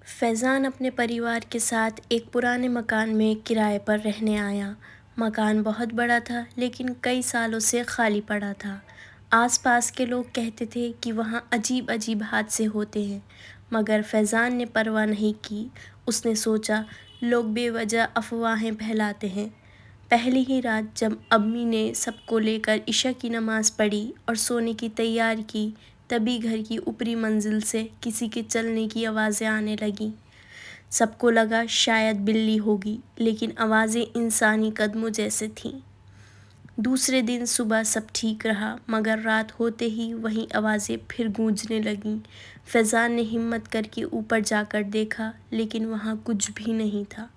فیضان اپنے پریوار کے ساتھ ایک پرانے مکان میں کرائے پر رہنے آیا۔ مکان بہت بڑا تھا لیکن کئی سالوں سے خالی پڑا تھا۔ آس پاس کے لوگ کہتے تھے کہ وہاں عجیب عجیب حادثے ہوتے ہیں، مگر فیضان نے پرواہ نہیں کی۔ اس نے سوچا لوگ بے وجہ افواہیں پھیلاتے ہیں۔ پہلی ہی رات جب امی نے سب کو لے کر عشاء کی نماز پڑھی اور سونے کی تیاری کی، تبھی گھر کی اوپری منزل سے کسی کے چلنے کی آوازیں آنے لگیں۔ سب کو لگا شاید بلی ہوگی، لیکن آوازیں انسانی قدموں جیسے تھیں۔ دوسرے دن صبح سب ٹھیک رہا، مگر رات ہوتے ہی وہی آوازیں پھر گونجنے لگیں۔ فیضان نے ہمت کر کے اوپر جا کر دیکھا، لیکن وہاں کچھ بھی نہیں تھا۔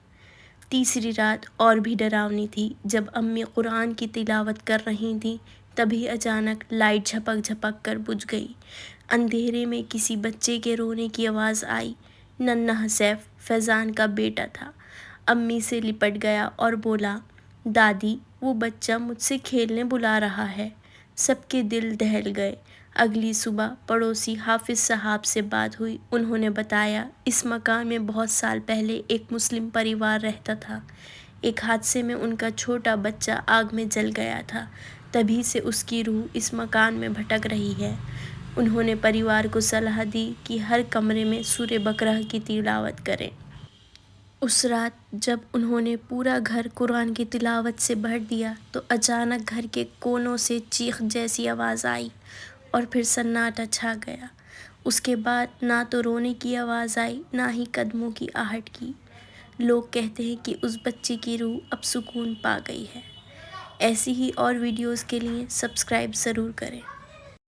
تیسری رات اور بھی ڈراؤنی تھی۔ جب امی قرآن کی تلاوت کر رہی تھیں، تبھی اچانک لائٹ جھپک جھپک کر بجھ گئی۔ اندھیرے میں کسی بچے کے رونے کی آواز آئی۔ ننھا سیف فیضان کا بیٹا تھا۔ امی سے لپٹ گیا اور بولا، دادی وہ بچہ مجھ سے کھیلنے بلا رہا ہے۔ سب کے دل دہل گئے۔ اگلی صبح پڑوسی حافظ صاحب سے بات ہوئی۔ انہوں نے بتایا اس مکان میں بہت سال پہلے ایک مسلم پریوار رہتا تھا۔ ایک حادثے میں ان کا چھوٹا بچہ آگ میں جل گیا تھا، تبھی سے اس کی روح اس مکان میں بھٹک رہی ہے۔ انہوں نے پریوار کو صلاح دی کہ ہر کمرے میں سورہ بقرہ کی تلاوت کریں۔ اس رات جب انہوں نے پورا گھر قرآن کی تلاوت سے بھر دیا تو اچانک گھر کے کونوں سے چیخ جیسی آواز آئی اور پھر سناٹا چھا گیا۔ اس کے بعد نہ تو رونے کی آواز آئی، نہ ہی قدموں کی آہٹ کی۔ لوگ کہتے ہیں کہ اس بچے کی روح اب سکون پا گئی ہے۔ ایسی ہی اور ویڈیوز کے لیے سبسکرائب ضرور کریں۔